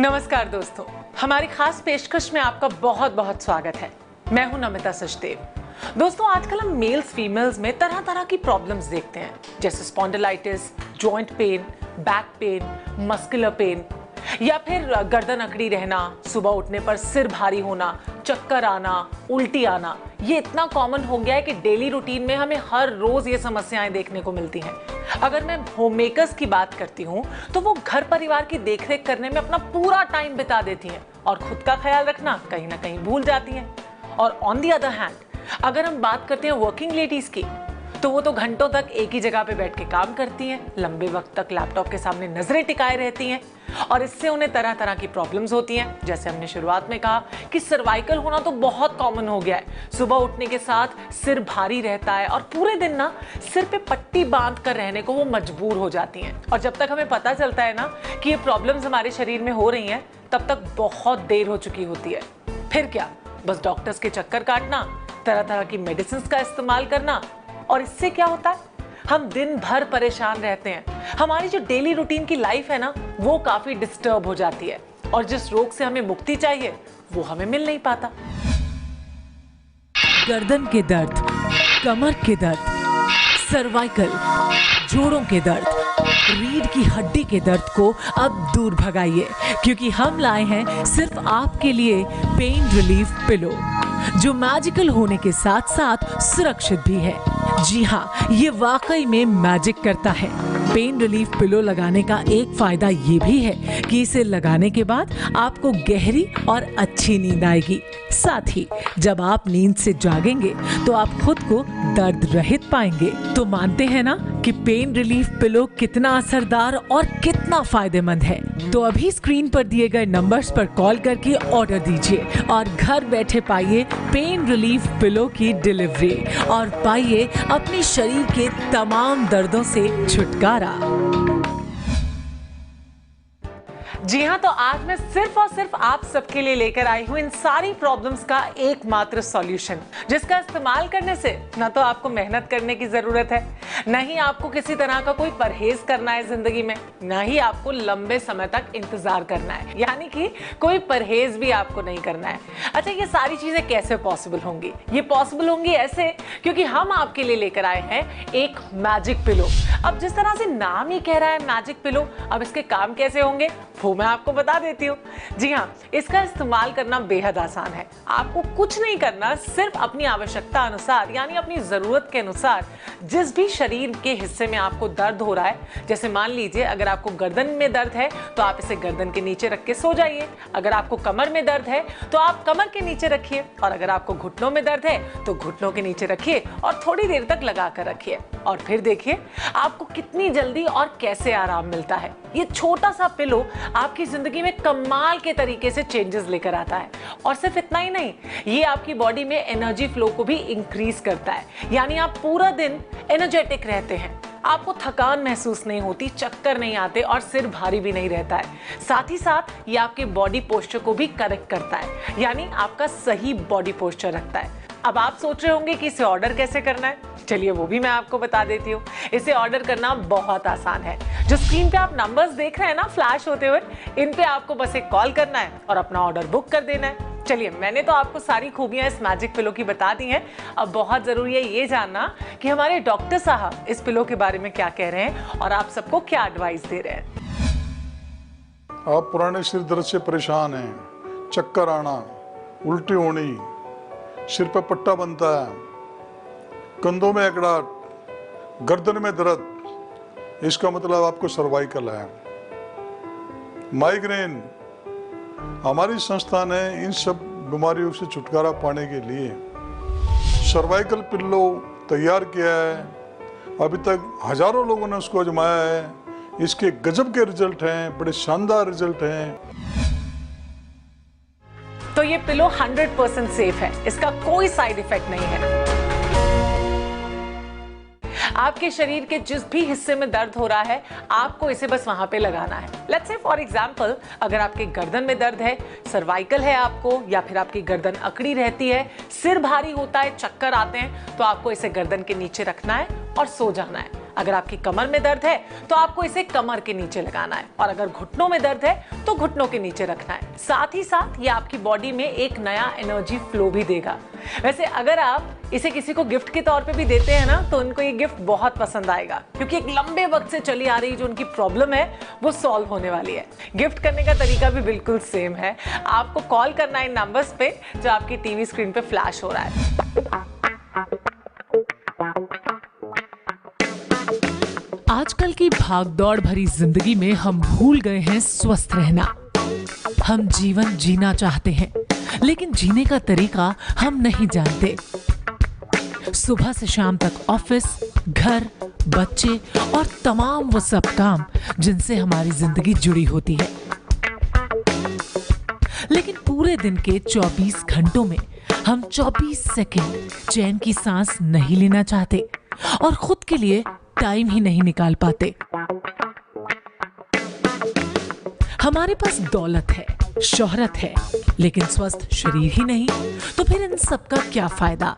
नमस्कार दोस्तों, हमारी खास पेशकश में आपका बहुत बहुत स्वागत है। मैं हूं नमिता सचदेव। दोस्तों, आजकल हम मेल्स फीमेल्स में तरह तरह की प्रॉब्लम्स देखते हैं, जैसे spondylitis, joint pain, back pain, muscular pain या फिर गर्दन अकड़ी रहना, सुबह उठने पर सिर भारी होना, चक्कर आना, उल्टी आना। ये इतना कॉमन हो गया है कि डेली रूटीन में हमें हर रोज ये समस्याएं देखने को मिलती हैं। अगर मैं होममेकर्स की बात करती हूँ तो वो घर परिवार की देखरेख करने में अपना पूरा टाइम बिता देती हैं और खुद का ख्याल रखना कहीं ना कहीं भूल जाती हैं। और ऑन दी अदर हैंड, अगर हम बात करते हैं वर्किंग लेडीज की, तो वो तो घंटों तक एक ही जगह पे बैठ के काम करती हैं, लंबे वक्त तक लैपटॉप के सामने नजरें टिकाए रहती हैं और इससे उन्हें तरह तरह की प्रॉब्लम्स होती हैं। जैसे हमने शुरुआत में कहा कि सर्वाइकल होना तो बहुत कॉमन हो गया है। सुबह उठने के साथ सिर भारी रहता है और पूरे दिन ना सिर पे पट्टी बांध कर रहने को वो मजबूर हो जाती हैं। और जब तक हमें पता चलता है ना कि ये प्रॉब्लम्स हमारे शरीर में हो रही हैं, तब तक बहुत देर हो चुकी होती है। फिर क्या, बस डॉक्टर्स के चक्कर काटना, तरह तरह की मेडिसिन का इस्तेमाल करना, और इससे क्या होता है, हम दिन भर परेशान रहते हैं। हमारी जो डेली रूटीन की लाइफ है ना, वो काफी डिस्टर्ब हो जाती है और जिस रोग से हमें मुक्ति चाहिए वो हमें मिल नहीं पाता। गर्दन के दर्द, कमर के दर्द, सर्वाइकल, जोड़ों के दर्द, रीढ़ की हड्डी के दर्द को अब दूर भगाइए, क्योंकि हम लाए हैं सिर्फ आपके लिए पेन रिलीफ पिलो, जो मैजिकल होने के साथ साथ सुरक्षित भी है। जी हाँ, ये वाकई में मैजिक करता है। पेन रिलीफ पिलो लगाने का एक फायदा ये भी है कि इसे लगाने के बाद आपको गहरी और अच्छी नींद आएगी। साथ ही जब आप नींद से जागेंगे तो आप खुद को दर्द रहित पाएंगे। तो मानते हैं ना कि पेन रिलीफ पिलो कितना असरदार और कितना फायदेमंद है। तो अभी स्क्रीन पर दिए गए नंबर्स पर कॉल करके ऑर्डर दीजिए और घर बैठे पाइए पेन रिलीफ पिलो की डिलीवरी और पाइए अपने शरीर के तमाम दर्दों से छुटकारा। जी हाँ, तो आज मैं सिर्फ और सिर्फ आप सबके लिए लेकर आई हूँ इन सारी प्रॉब्लम्स का एकमात्र सॉल्यूशन, जिसका इस्तेमाल करने से ना तो आपको मेहनत करने की जरूरत है, न ही आपको किसी तरह का कोई परहेज करना है जिंदगी में, न ही आपको लंबे समय तक इंतजार करना है, यानी कि कोई परहेज भी आपको नहीं करना है। अच्छा, ये सारी चीजें कैसे पॉसिबल होंगी? ये पॉसिबल होंगी ऐसे, क्योंकि हम आपके लिए लेकर आए हैं एक मैजिक पिलो। अब जिस तरह से नाम ही कह रहा है मैजिक पिलो, अब इसके काम कैसे होंगे वो मैं आपको बता देती हूँ। जी हाँ, इसका इस्तेमाल करना बेहद आसान है। आपको कुछ नहीं करना, सिर्फ अपनी आवश्यकता अनुसार, यानी अपनी जरूरत के अनुसार, जिस भी शरीर के हिस्से में आपको दर्द हो रहा है, जैसे मान लीजिए अगर आपको गर्दन में दर्द है तो आप इसे गर्दन के नीचे रख के सो जाइए। अगर आपको कमर में दर्द है तो आप कमर के नीचे रखिए, और अगर आपको घुटनों में दर्द है तो घुटनों के नीचे रखिए और थोड़ी देर तक लगा कर रखिए, और फिर देखिए आपको कितनी जल्दी और कैसे आराम मिलता है। ये छोटा सा पिलो आपकी जिंदगी में कमाल के तरीके से चेंजेस लेकर आता है। और सिर्फ इतना ही नहीं, ये आपकी बॉडी में एनर्जी फ्लो को भी इंक्रीज करता है, यानी आप पूरा दिन एनर्जेटिक रहते हैं, आपको थकान महसूस नहीं होती, चक्कर नहीं आते और सिर भारी भी नहीं रहता है। साथ ही साथ ये आपके बॉडी पोस्चर को भी करेक्ट करता है, यानी आपका सही बॉडी पोस्चर रखता है। अब आप सोच रहे होंगे कि इसे ऑर्डर कैसे करना है, चलिए वो भी मैं आपको बता देती हूँ। इसे ऑर्डर करना बहुत आसान है। जो स्क्रीन पे आप नंबर्स देख रहे हैं ना फ्लैश होते हुए, इन पे आपको बस एक कॉल करना है और अपना ऑर्डर बुक कर देना है। चलिए, मैंने तो आपको सारी खूबियां इस मैजिक पिलो की बता दी हैं। अब बहुत जरूरी है ये जानना कि हमारे डॉक्टर साहब इस पिलो के बारे में क्या कह रहे हैं और आप सबको क्या एडवाइस दे रहे हैं। आप पुराने सिर दर्द से परेशान हैं, चक्कर आना, उल्टी होनी, सिर पर पट्टा बनता है, कंधों में अकड़ाहट, गर्दन में दर्द, इसका मतलब आपको सर्वाइकल है। माइग्रेन, हमारी संस्था ने इन सब बीमारियों से छुटकारा पाने के लिए सर्वाइकल पिल्लो तैयार किया है। अभी तक हजारों लोगों ने उसको आजमाया है। इसके गजब के रिजल्ट हैं, बड़े शानदार रिजल्ट हैं। तो ये पिलो 100% सेफ है, इसका कोई साइड इफेक्ट नहीं है। आपके शरीर के जिस भी हिस्से में दर्द हो रहा है, आपको इसे बस वहां पे लगाना है। लेट्स से फॉर एग्जांपल, अगर आपके गर्दन में दर्द है, सर्वाइकल है आपको, या फिर आपकी गर्दन अकड़ी रहती है, सिर भारी होता है, चक्कर आते हैं, तो आपको इसे गर्दन के नीचे रखना है और सो जाना है। अगर आपकी कमर में दर्द है तो आपको इसे कमर के नीचे लगाना है, और अगर घुटनों में दर्द है तो घुटनों के नीचे रखना है। साथ ही साथ ये आपकी बॉडी में एक नया एनर्जी फ्लो भी देगा। वैसे अगर आप इसे किसी को गिफ्ट के तौर पे भी देते हैं ना, तो उनको ये गिफ्ट बहुत पसंद आएगा, क्योंकि एक लंबे वक्त से चली आ रही जो उनकी प्रॉब्लम है वो सॉल्व होने वाली है। गिफ्ट करने का तरीका भी बिल्कुल सेम है। आपको कॉल करना है इन नंबर्स पे जो आपकी टीवी स्क्रीन पे फ्लैश हो रहा है। आजकल की भागदौड़ भरी जिंदगी में हम भूल गए हैं स्वस्थ रहना। हम जीवन जीना चाहते हैं, लेकिन जीने का तरीका हम नहीं जानते। सुबह से शाम तक ऑफिस, घर, बच्चे और तमाम वो सब काम जिनसे हमारी जिंदगी जुड़ी होती है। लेकिन पूरे दिन के 24 घंटों में हम 24 सेकंड चैन की सांस नहीं लेना चाहते और खुद के लिए टाइम ही नहीं निकाल पाते। हमारे पास दौलत है, शोहरत है, लेकिन स्वस्थ शरीर ही नहीं, तो फिर इन सब का क्या फायदा?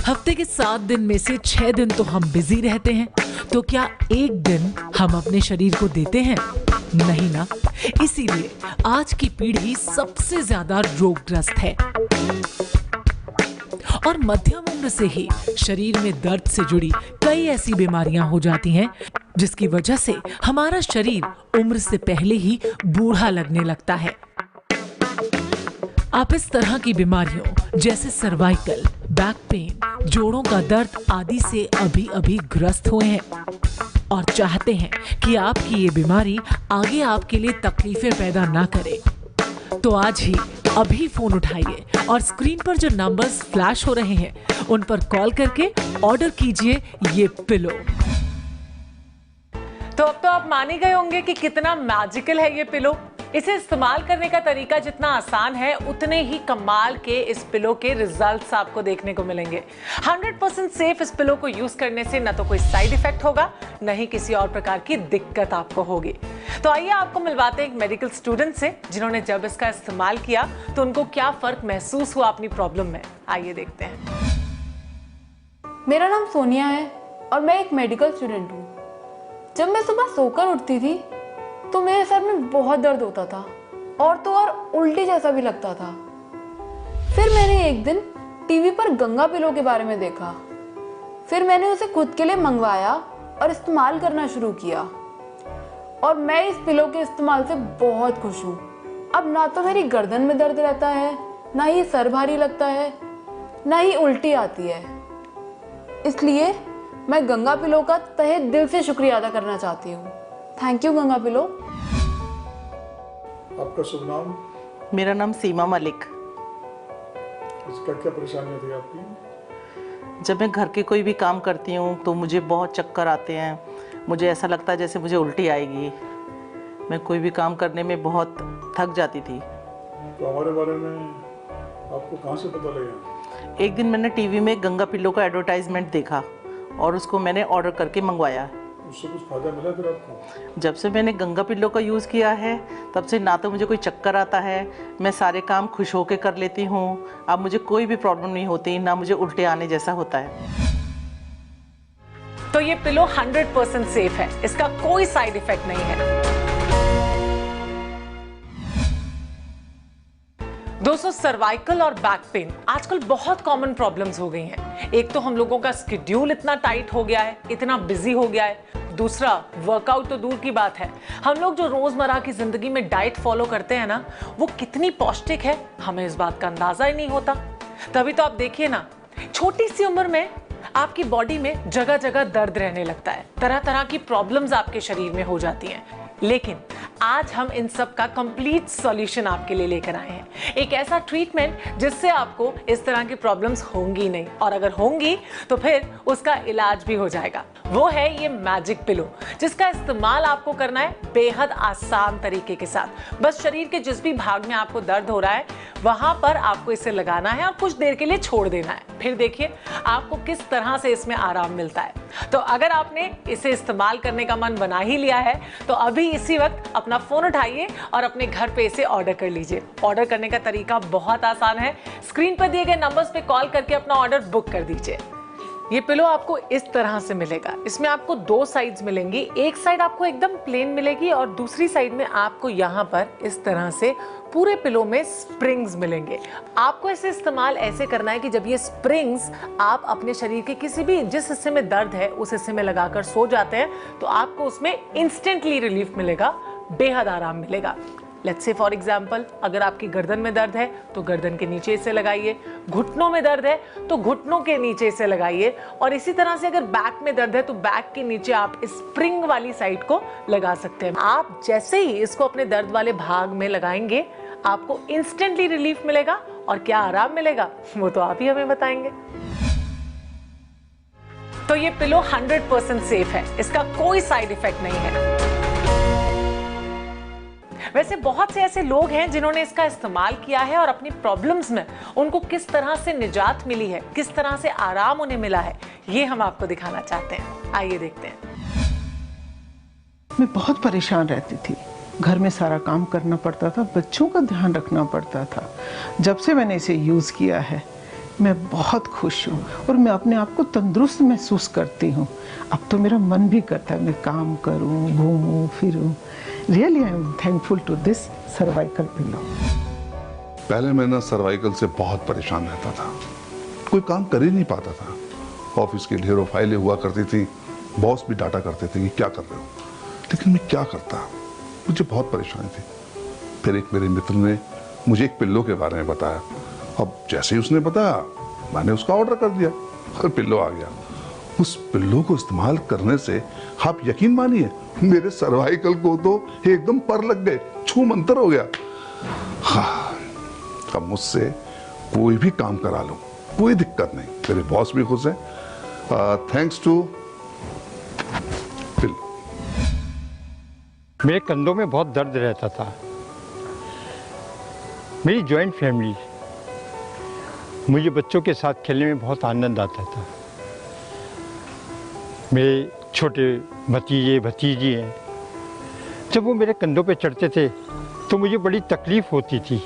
हफ्ते के 7 दिन में से 6 दिन तो हम बिजी रहते हैं, तो क्या एक दिन हम अपने शरीर को देते हैं? नहीं ना। इसीलिए आज की पीढ़ी सबसे ज्यादा रोगग्रस्त है और मध्यम उम्र से ही शरीर में दर्द से जुड़ी कई ऐसी बीमारियां हो जाती हैं जिसकी वजह से हमारा शरीर उम्र से पहले ही बूढ़ा लगने लगता है। आप इस तरह की बीमारियों जैसे सर्वाइकल, बैक पेन, जोड़ों का दर्द आदि से अभी अभी ग्रस्त हुए हैं और चाहते हैं कि आपकी ये बीमारी आगे आपके लिए तकलीफें पैदा ना करे, तो आज ही अभी फोन उठाइए और स्क्रीन पर जो नंबर्स फ्लैश हो रहे हैं उन पर कॉल करके ऑर्डर कीजिए ये पिलो। तो अब तो आप मान ही गए होंगे कि कितना मैजिकल है ये पिलो। इसे इस्तेमाल करने का तरीका जितना आसान है, उतने ही कमाल के इस पिलो के रिजल्ट्स आपको देखने को मिलेंगे। 100% सेफ इस पिलो को यूज करने से न तो कोई साइड इफेक्ट होगा, न ही किसी और प्रकार की दिक्कत आपको होगी। तो आइए आपको मिलवाते हैं एक मेडिकल स्टूडेंट से, जिन्होंने जब इसका इस्तेमाल किया तो उनको क्या फर्क महसूस हुआ अपनी प्रॉब्लम में। आइए देखते हैं। मेरा नाम सोनिया है और मैं एक मेडिकल स्टूडेंट हूँ। जब मैं सुबह सोकर उठती थी तो मेरे सर में बहुत दर्द होता था और तो और उल्टी जैसा भी लगता था। फिर मैंने एक दिन टीवी पर गंगा पिलो के बारे में देखा। फिर मैंने उसे खुद के लिए मंगवाया और इस्तेमाल करना शुरू किया और मैं इस पिलो के इस्तेमाल से बहुत खुश हूँ। अब ना तो मेरी गर्दन में दर्द रहता है, ना ही सर भारी लगता है, ना ही उल्टी आती है। इसलिए मैं गंगा पिलो का तहे दिल से शुक्रिया अदा करना चाहती हूँ। Thank you Ganga pillow. आपका शुभ नाम? मेरा नाम सीमा मलिक। इसका क्या परेशानी थी आपकी? जब मैं घर के कोई भी काम करती हूँ तो मुझे बहुत चक्कर आते हैं। मुझे ऐसा लगता है जैसे मुझे उल्टी आएगी। मैं कोई भी काम करने में बहुत थक जाती थी। तो हमारे बारे में आपको कहाँ से पता लगा? एक दिन मैंने टीवी में गंगा पिलो का एडवर्टाइजमेंट देखा और उसको मैंने ऑर्डर करके मंगवाया। उससे कुछ फायदा मिला फिर आपको? जब से मैंने गंगा पिलो का यूज़ किया है तब से ना तो मुझे कोई चक्कर आता है, मैं सारे काम खुश होकर कर लेती हूँ। अब मुझे कोई भी प्रॉब्लम नहीं होती, ना मुझे उल्टे आने जैसा होता है। तो ये पिलो 100% सेफ है, इसका कोई साइड इफेक्ट नहीं है। दोस्तों, सर्वाइकल और बैक पेन आजकल बहुत कॉमन प्रॉब्लम्स हो गई हैं। एक तो हम लोगों का स्केड्यूल इतना टाइट हो गया है, इतना बिजी हो गया है। दूसरा, वर्कआउट तो दूर की बात है, हम लोग जो रोजमर्रा की जिंदगी में डाइट फॉलो करते हैं ना, वो कितनी पौष्टिक है हमें इस बात का अंदाजा ही नहीं होता। तभी तो आप देखिए ना, छोटी सी उम्र में आपकी बॉडी में जगह जगह दर्द रहने लगता है, तरह तरह की प्रॉब्लम्स आपके शरीर में हो जाती हैं। लेकिन आज हम इन सब का कंप्लीट सॉल्यूशन आपके लिए लेकर आए हैं। एक ऐसा ट्रीटमेंट जिससे आपको इस तरह की प्रॉब्लम्स होंगी नहीं, और अगर होंगी तो फिर उसका इलाज भी हो जाएगा। वो है ये मैजिक पिलो, जिसका इस्तेमाल आपको करना है बेहद आसान तरीके के साथ। बस शरीर के जिस भी भाग में आपको दर्द हो रहा है वहां पर आपको इसे लगाना है और कुछ देर के लिए छोड़ देना है। फिर देखिए आपको किस तरह से इसमें आराम मिलता है। तो अगर आपने इसे इस्तेमाल करने का मन बना ही लिया है तो अभी इसी वक्त अपना फोन उठाइए और अपने घर पे इसे ऑर्डर कर लीजिए। ऑर्डर करने का तरीका बहुत आसान है, स्क्रीन पर दिए गए नंबर्स पे कॉल करके अपना ऑर्डर बुक कर दीजिए। ये पिलो आपको इस तरह से मिलेगा। इसमें आपको दो साइड्स मिलेंगी, एक साइड आपको एकदम प्लेन मिलेगी और दूसरी साइड में आपको यहाँ पर इस तरह से पूरे पिलो में स्प्रिंग्स मिलेंगे। आपको इसे इस्तेमाल ऐसे करना है कि जब ये स्प्रिंग्स आप अपने शरीर के किसी भी जिस हिस्से में दर्द है उस हिस्से में लगाकर सो जाते हैं तो आपको उसमें इंस्टेंटली रिलीफ मिलेगा, बेहद आराम मिलेगा। लेट्स से फॉर एग्जाम्पल, अगर आपकी गर्दन में दर्द है तो गर्दन के नीचे इसे लगाइए, घुटनों में दर्द है तो घुटनों के नीचे इसे लगाइए, और इसी तरह से अगर बैक में दर्द है तो बैक के नीचे आप स्प्रिंग वाली साइड को लगा सकते हैं। आप जैसे ही इसको अपने दर्द वाले भाग में लगाएंगे आपको इंस्टेंटली रिलीफ मिलेगा, और क्या आराम मिलेगा वो तो आप ही हमें बताएंगे। तो ये पिलो 100% सेफ है, इसका कोई साइड इफेक्ट नहीं है। वैसे बहुत से ऐसे लोग हैं जिन्होंने इसका इस्तेमाल किया है और अपनी प्रॉब्लम्स में उनको किस तरह से निजात मिली है, किस तरह से आराम उन्हें मिला है, ये हम आपको दिखाना चाहते हैं। आइए देखते हैं। मैं बहुत परेशान रहती थी, घर में सारा काम करना पड़ता था, बच्चों का ध्यान रखना पड़ता था। जब से मैंने इसे यूज़ किया है मैं बहुत खुश हूँ और मैं अपने आप को तंदुरुस्त महसूस करती हूँ। अब तो मेरा मन भी करता है मैं काम करूँ, घूमूँ फिरूँ। Really I am thankful to this cervical pillow. पहले मैं ना सर्वाइकल से बहुत परेशान रहता था, कोई काम कर ही नहीं पाता था। ऑफिस की ढेरों फाइलें हुआ करती थी, बॉस भी डांटा करते थे कि क्या कर रहे हो, लेकिन मैं क्या करता, मुझे बहुत परेशानी थी। फिर एक मेरे मित्र ने मुझे एक पिल्लो के बारे में बताया। अब जैसे ही उसने बताया मैंने उसका ऑर्डर कर दिया और पिल्लो आ गया। उस पिल्लो को इस्तेमाल करने से आप यकीन मानिए मेरे सर्वाइकल को तो एकदम पर लग गए, छू मंतर हो गया। हाँ, अब मुझसे कोई भी काम करा लो, कोई दिक्कत नहीं। मेरे बॉस भी खुश हैं, थैंक्स टू पिल्लो। मेरे कंधों में बहुत दर्द रहता था। मेरी जॉइंट फैमिली, मुझे बच्चों के साथ खेलने में बहुत आनंद आता था। मेरे छोटे भतीजे भतीजी हैं, जब वो मेरे कंधों पे चढ़ते थे तो मुझे बड़ी तकलीफ़ होती थी।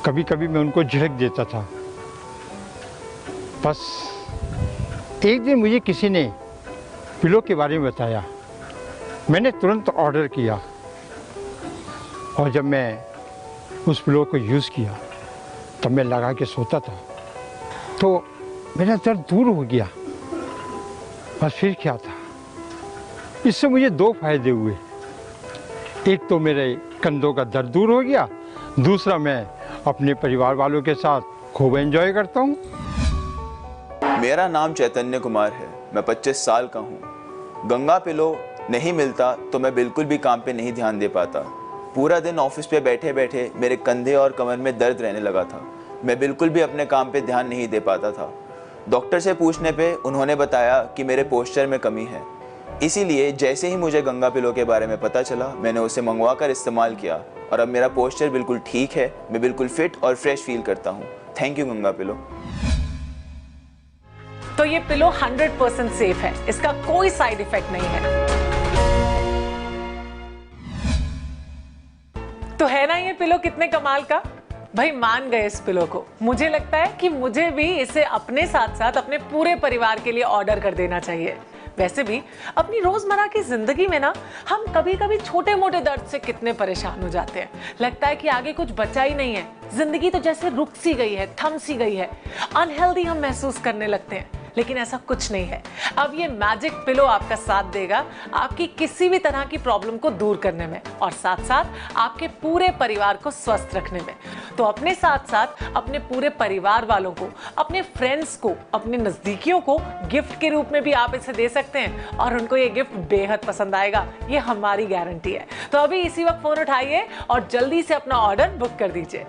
कभी कभी मैं उनको झिड़क देता था। बस एक दिन मुझे किसी ने पिलो के बारे में बताया, मैंने तुरंत ऑर्डर किया और जब मैं उस पिलो को यूज़ किया तब मैं लगा के सोता था तो मेरा दर्द दूर हो गया। और फिर क्या था, इससे मुझे दो फायदे हुए। एक तो मेरे कंधों का दर्द दूर हो गया, दूसरा मैं अपने परिवार वालों के साथ खूब एंजॉय करता हूँ। मेरा नाम चैतन्य कुमार है, मैं 25 साल का हूँ। गंगा पिलो नहीं मिलता तो मैं बिल्कुल भी काम पे नहीं ध्यान दे पाता। पूरा दिन ऑफिस पे बैठे बैठे मेरे कंधे और कमर में दर्द रहने लगा था। मैं बिल्कुल भी अपने काम पे ध्यान नहीं दे पाता था। डॉक्टर से पूछने पे उन्होंने बताया कि मेरे पोस्चर में कमी है। इसीलिए जैसे ही मुझे गंगा पिलो के बारे में पता चला मैंने उसे मंगवा कर इस्तेमाल किया और अब मेरा पोस्चर बिल्कुल ठीक है, मैं बिल्कुल फिट और फ्रेश फील करता हूँ। Thank you Ganga pillow. तो ये पिलो 100% सेफ है, इसका कोई साइड इफेक्ट नहीं है। तो है ना ये पिलो कितने कमाल का। भाई मान गए इस पिलो को। मुझे लगता है कि मुझे भी इसे अपने साथ साथ अपने पूरे परिवार के लिए ऑर्डर कर देना चाहिए। वैसे भी अपनी रोजमर्रा की जिंदगी में ना हम कभी कभी छोटे मोटे दर्द से कितने परेशान हो जाते हैं, लगता है कि आगे कुछ बचा ही नहीं है, जिंदगी तो जैसे रुक सी गई है, थम सी गई है, अनहेल्दी हम महसूस करने लगते हैं। लेकिन ऐसा कुछ नहीं है। अब ये मैजिक पिलो आपका साथ देगा आपकी किसी भी तरह की प्रॉब्लम को दूर करने में और साथ साथ आपके पूरे परिवार को स्वस्थ रखने में। तो अपने साथ साथ अपने पूरे परिवार वालों को, अपने फ्रेंड्स को, अपने नजदीकियों को गिफ्ट के रूप में भी आप इसे दे सकते हैं और उनको ये गिफ्ट बेहद पसंद आएगा, ये हमारी गारंटी है। तो अभी इसी वक्त फोन उठाइए और जल्दी से अपना ऑर्डर बुक कर दीजिए।